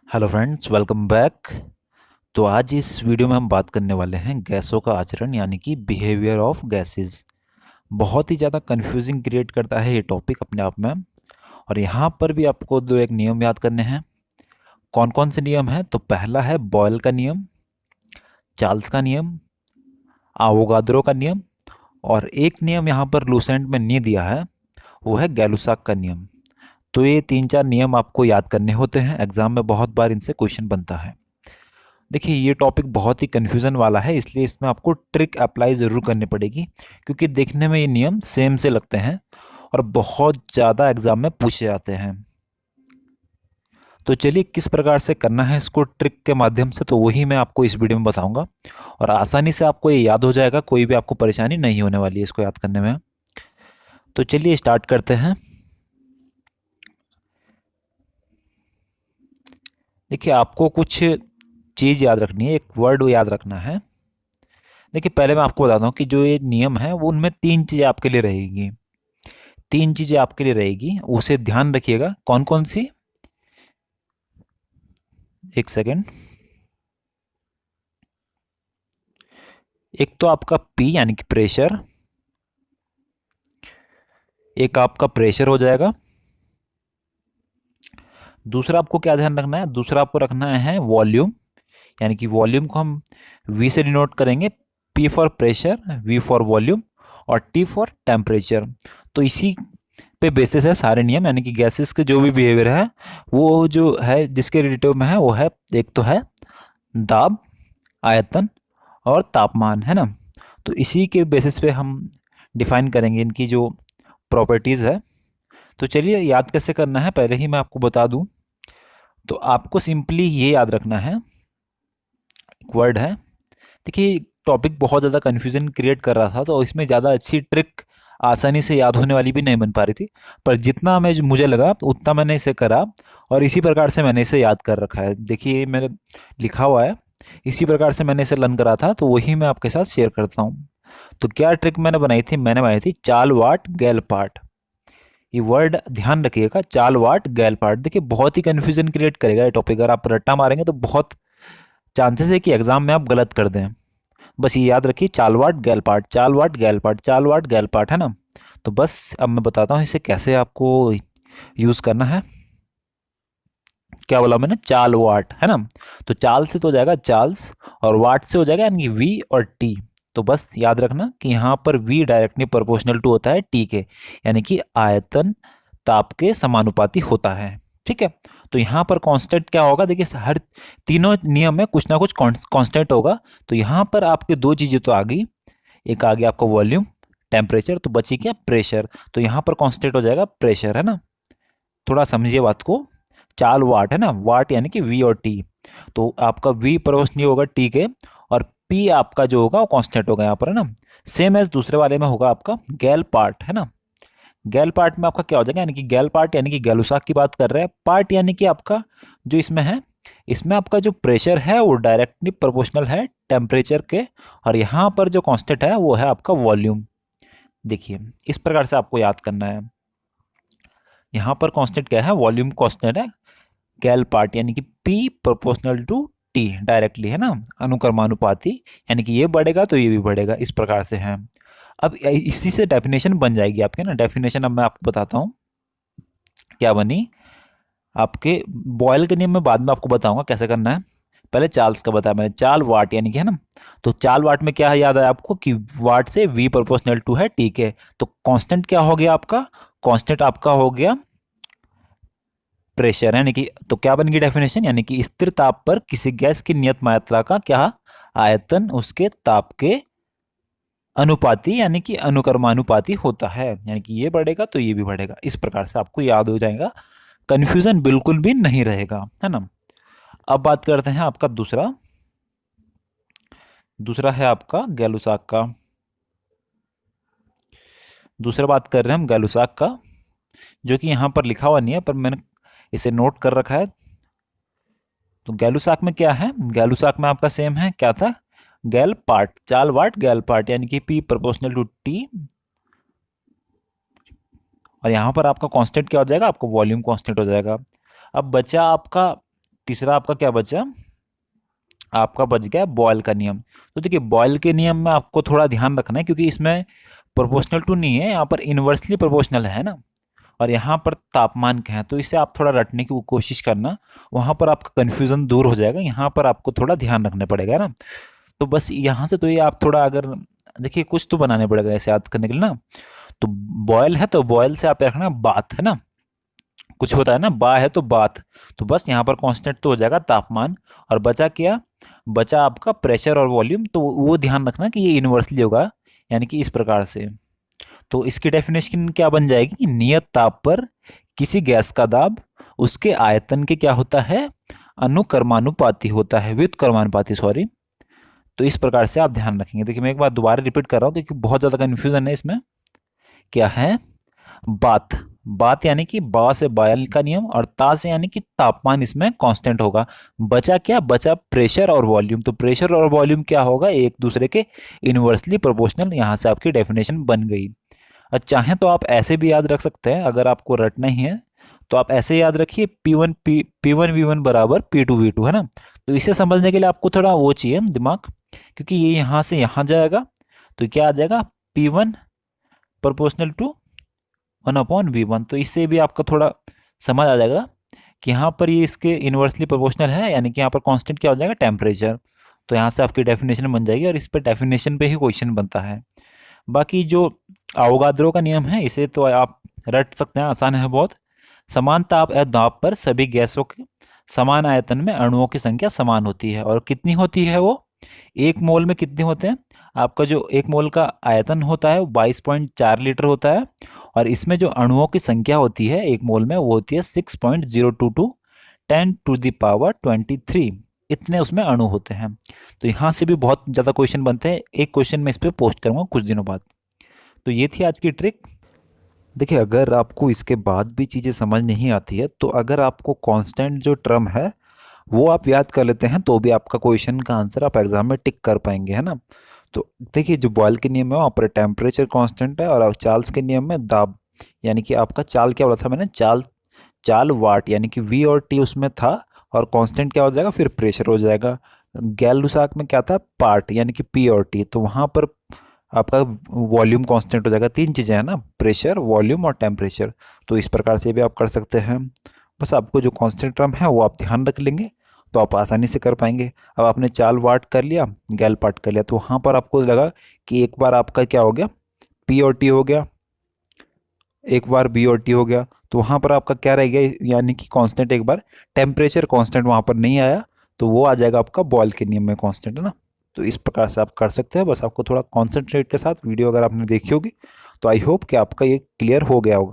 Hello friends, welcome back. तो आज इस वीडियो में हम बात करने वाले हैं गैसों का आचरण यानी कि बिहेवियर ऑफ गैसेस। बहुत ही ज़्यादा कंफ्यूजिंग क्रिएट करता है ये टॉपिक अपने आप में। और यहाँ पर भी आपको दो एक नियम याद करने हैं। कौन कौन से नियम हैं? तो पहला है बॉयल का नियम, चार्ल्स का नियम, आवोगाद्रो का नियम, और एक नियम यहाँ पर लूसेंट में नहीं दिया है, वो है गैलुसाक का नियम। तो ये तीन चार नियम आपको याद करने होते हैं, एग्जाम में बहुत बार इनसे क्वेश्चन बनता है। देखिए, ये टॉपिक बहुत ही कन्फ्यूज़न वाला है, इसलिए इसमें आपको ट्रिक अप्लाई ज़रूर करनी पड़ेगी, क्योंकि देखने में ये नियम सेम से लगते हैं और बहुत ज़्यादा एग्जाम में पूछे जाते हैं। तो चलिए, किस प्रकार से करना है इसको ट्रिक के माध्यम से, तो वही मैं आपको इस वीडियो में बताऊंगा। और आसानी से आपको ये याद हो जाएगा, कोई भी आपको परेशानी नहीं होने वाली है इसको याद करने में। तो चलिए स्टार्ट करते हैं। देखिए, आपको कुछ चीज़ याद रखनी है, एक वर्ड याद रखना है। देखिए, पहले मैं आपको बताता हूँ कि जो ये नियम है वो उनमें तीन चीज़ें आपके लिए रहेगी। तीन चीज़ें आपके लिए रहेगी, उसे ध्यान रखिएगा। कौन कौन सी? एक सेकेंड। एक तो आपका पी यानी कि प्रेशर, एक आपका प्रेशर हो जाएगा। दूसरा आपको क्या ध्यान रखना है? दूसरा आपको रखना है वॉल्यूम, यानी कि वॉल्यूम को हम वी से डिनोट करेंगे। P for pressure, V for volume, और टी फॉर टेम्परेचर। तो इसी पे बेसिस है सारे नियम, यानी कि गैसेस के जो भी बिहेवियर है वो जो है जिसके रिलेटिव में है वो है, एक तो है दाब, आयतन और तापमान, है ना। तो इसी के बेसिस पे हम डिफाइन करेंगे इनकी जो प्रॉपर्टीज़ है। तो चलिए, याद कैसे करना है पहले ही मैं आपको बता दूं। तो आपको सिंपली ये याद रखना है, एक वर्ड है। देखिए, टॉपिक बहुत ज़्यादा कन्फ्यूजन क्रिएट कर रहा था, तो इसमें ज़्यादा अच्छी ट्रिक आसानी से याद होने वाली भी नहीं बन पा रही थी। पर जितना मैं मुझे लगा उतना मैंने इसे करा, और इसी प्रकार से मैंने इसे याद कर रखा है। देखिए, मैंने लिखा हुआ है, इसी प्रकार से मैंने इसे लर्न करा था, तो वही मैं आपके साथ शेयर करता हूँ। तो क्या ट्रिक मैंने बनाई थी? मैंने बनाई थी चाल वाट गैल पाट। ये वर्ड ध्यान रखिएगा, चाल वाट गैल पाट। देखिए, बहुत ही कन्फ्यूजन क्रिएट करेगा ये टॉपिक। अगर आप रट्टा मारेंगे तो बहुत चांसेस है कि एग्जाम में आप गलत कर दें। बस ये याद रखिए, चाल वाट गैल पाट, चाल वाट गैल पाट, चाल वाट गैल पाट, है ना। तो बस अब मैं बताता हूँ इसे कैसे आपको यूज़ करना है। क्या बोला मैंने? चाल वाट, है ना। तो चाल से तो हो जाएगा चार्ल्स, और वाट से हो जाएगा यानी कि वी और टी। तो बस याद रखना कि यहाँ पर वी डायरेक्टली प्रोपोर्शनल टू होता है टी के, यानी कि आयतन ताप के समानुपाती होता है। ठीक है। तो यहाँ पर कांस्टेंट क्या होगा? देखिए, हर तीनों नियम में कुछ ना कुछ कांस्टेंट होगा। तो यहाँ पर आपके दो चीज़ें तो आ गई, एक आ गया आपका वॉल्यूम, टेम्परेचर, तो बची क्या? प्रेशर। तो यहाँ पर कांस्टेंट हो जाएगा प्रेशर, है ना। थोड़ा समझिए बात को। चाल वाट, है ना, वाट यानी कि वी और टी। तो आपका वी प्रोपोर्शनल होगा टी के, और पी आपका जो होगा वो कांस्टेंट होगा यहाँ पर, है ना। सेम एज दूसरे वाले में होगा आपका गैल पार्ट, है ना। गैल पार्ट में आपका क्या हो जाएगा? यानी कि गैल पार्ट यानी कि गैलुसाक की बात कर रहे हैं। पार्ट यानी कि आपका जो इसमें है, इसमें आपका जो प्रेशर है वो डायरेक्टली प्रोपोर्शनल है टेम्परेचर के, और यहाँ पर जो कांस्टेंट है वो है आपका वॉल्यूम। देखिए, इस प्रकार से आपको याद करना है। यहाँ पर कांस्टेंट क्या है? वॉल्यूम कांस्टेंट है। गैल पार्ट यानी कि P proportional to T directly, है ना, अनुक्रमानुपाती। यानी कि ये बढ़ेगा तो ये भी बढ़ेगा, इस प्रकार से है। अब इसी से डेफिनेशन बन जाएगी आपके ना। डेफिनेशन अब मैं आपको बताता हूँ क्या बनी आपके। बॉयल के नियम में बाद में आपको बताऊंगा कैसे करना है। पहले चार्ल्स का बताया मैंने, चाल वाट यानी कि, है ना। तो चाल वाट में क्या है याद है आपको कि वाट से वी प्रोपोर्शनल टू है टी के। तो कांस्टेंट क्या हो गया आपका? कांस्टेंट आपका हो गया प्रेशर, यानी कि, तो क्या बन गई डेफिनेशन? यानी कि स्थिर ताप पर किसी गैस की नियत मात्रा का क्या आयतन उसके ताप के अनुपाती यानी कि अनुक्रमानुपाती होता है। यानी कि ये बढ़ेगा तो ये भी बढ़ेगा, इस प्रकार से आपको याद हो जाएगा। कंफ्यूजन बिल्कुल भी नहीं रहेगा, है ना। अब बात करते हैं आपका दूसरा। दूसरा है आपका गैलुसाक का। दूसरा बात कर रहे हैं हम गैलुसाक का, जो कि यहाँ पर लिखा हुआ नहीं है पर मैंने इसे नोट कर रखा है। तो गैलुसाक में क्या है? गैलुसाक में आपका सेम है, क्या था? गैल पार्ट, चाल वाट गैल पार्ट, यानी कि पी प्रोपोर्शनल टू टी। और यहाँ पर आपका कांस्टेंट क्या हो जाएगा? आपको वॉल्यूम कांस्टेंट हो जाएगा। अब बचा आपका तीसरा आपका क्या बचा, आपका बच गया बॉयल का नियम। तो देखिए बॉयल के नियम में आपको थोड़ा ध्यान रखना है, क्योंकि इसमें प्रोपोर्शनल टू नहीं है, यहाँ पर इन्वर्सली प्रोपोर्शनल है ना, और यहाँ पर तापमान का है, तो इसे आप थोड़ा रटने की कोशिश करना, वहाँ पर आपका कन्फ्यूज़न दूर हो जाएगा, यहाँ पर आपको थोड़ा ध्यान रखना पड़ेगा ना। तो बस यहाँ से तो ये आप थोड़ा अगर देखिए कुछ तो बनाने पड़ेगा ऐसे याद करने के लिए ना। तो बॉयल है तो बॉयल से आप रखना बात है ना, कुछ होता है ना, बा है तो बात, तो बस यहाँ पर कांस्टेंट तो हो जाएगा तापमान, और बचा क्या, बचा आपका प्रेशर और वॉल्यूम, तो वो ध्यान रखना कि ये इन्वर्सली होगा, यानी कि इस प्रकार से। तो इसकी डेफिनेशन क्या बन जाएगी कि नियत ताप पर किसी गैस का दाब उसके आयतन के क्या होता है, अनुकर्मानुपाती होता है, व्युत्क्रमानुपाती सॉरी। तो इस प्रकार से आप ध्यान रखेंगे। देखिए मैं एक बार दोबारा रिपीट कर रहा हूँ क्योंकि बहुत ज़्यादा कन्फ्यूजन है इसमें। क्या है, बात, बात यानी कि बा से बायल का नियम, और ता से यानी कि तापमान इसमें कांस्टेंट होगा। बचा क्या, बचा प्रेशर और वॉल्यूम, तो प्रेशर और वॉल्यूम क्या होगा, एक दूसरे के इन्वर्सली प्रोपोर्शनल। यहाँ से आपकी डेफिनेशन बन गई। और चाहें तो आप ऐसे भी याद रख सकते हैं, अगर आपको रटना ही है तो आप ऐसे याद रखिए P1 V1 बराबर P2 V2 है ना। तो इसे समझने के लिए आपको थोड़ा वो चाहिए दिमाग, क्योंकि ये यहाँ से यहाँ जाएगा, तो क्या आ जाएगा P1 प्रोपोर्शनल टू 1/V1। तो इससे भी आपका थोड़ा समझ आ जाएगा कि यहाँ पर ये इसके इन्वर्सली प्रोपोर्शनल है, यानी कि यहाँ पर कांस्टेंट क्या हो जाएगा, टेम्परेचर। तो यहाँ से आपकी डेफिनेशन बन जाएगी, और इस पर डेफिनेशन पे ही क्वेश्चन बनता है। बाकी जो अवोगाद्रो का नियम है इसे तो आप रट सकते हैं, आसान है बहुत। समान ताप या दाब पर सभी गैसों के समान आयतन में अणुओं की संख्या समान होती है, और कितनी होती है वो, एक मोल में कितने होते हैं, आपका जो एक मोल का आयतन होता है वो 22.4 लीटर होता है, और इसमें जो अणुओं की संख्या होती है एक मोल में वो होती है 6.022 10⁻23। इतने उसमें अणु होते हैं। तो यहाँ से भी बहुत ज़्यादा क्वेश्चन बनते हैं, एक क्वेश्चन मैं इस पर पोस्ट करूँगा कुछ दिनों बाद। तो ये थी आज की ट्रिक। देखिए अगर आपको इसके बाद भी चीज़ें समझ नहीं आती है, तो अगर आपको कांस्टेंट जो टर्म है वो आप याद कर लेते हैं, तो भी आपका क्वेश्चन का आंसर आप एग्जाम में टिक कर पाएंगे, है ना। तो देखिए जो बॉयल के नियम है वहाँ पर टेम्परेचर कांस्टेंट है, और चार्ल्स के नियम में दाब, यानी कि आपका चाल क्या बोला था मैंने, चाल वाट, यानी कि वी और टी उसमें था, और कांस्टेंट क्या हो जाएगा, फिर प्रेशर हो जाएगा। गैल-लुसाक में क्या था, पार्ट, यानी कि पी और टी, तो वहाँ पर आपका वॉल्यूम कांस्टेंट हो जाएगा। तीन चीज़ें हैं ना, प्रेशर, वॉल्यूम और टेम्परेचर। तो इस प्रकार से भी आप कर सकते हैं। बस आपको जो कांस्टेंट टर्म है वो आप ध्यान रख लेंगे तो आप आसानी से कर पाएंगे। अब आपने चाल वाट कर लिया, गैल पार्ट कर लिया, तो वहाँ पर आपको लगा कि एक बार आपका क्या हो गया, पी और टी हो गया, एक बार बी और टी हो गया, तो वहाँ पर आपका क्या रह गया, यानी कि कांस्टेंट एक बार टेम्परेचर कांस्टेंट वहाँ पर नहीं आया, तो वो आ जाएगा आपका बॉयल के नियम में कांस्टेंट, है ना। तो इस प्रकार से आप कर सकते हैं। बस आपको थोड़ा कॉन्सेंट्रेट के साथ वीडियो अगर आपने देखी होगी तो आई होप कि आपका ये क्लियर हो गया होगा।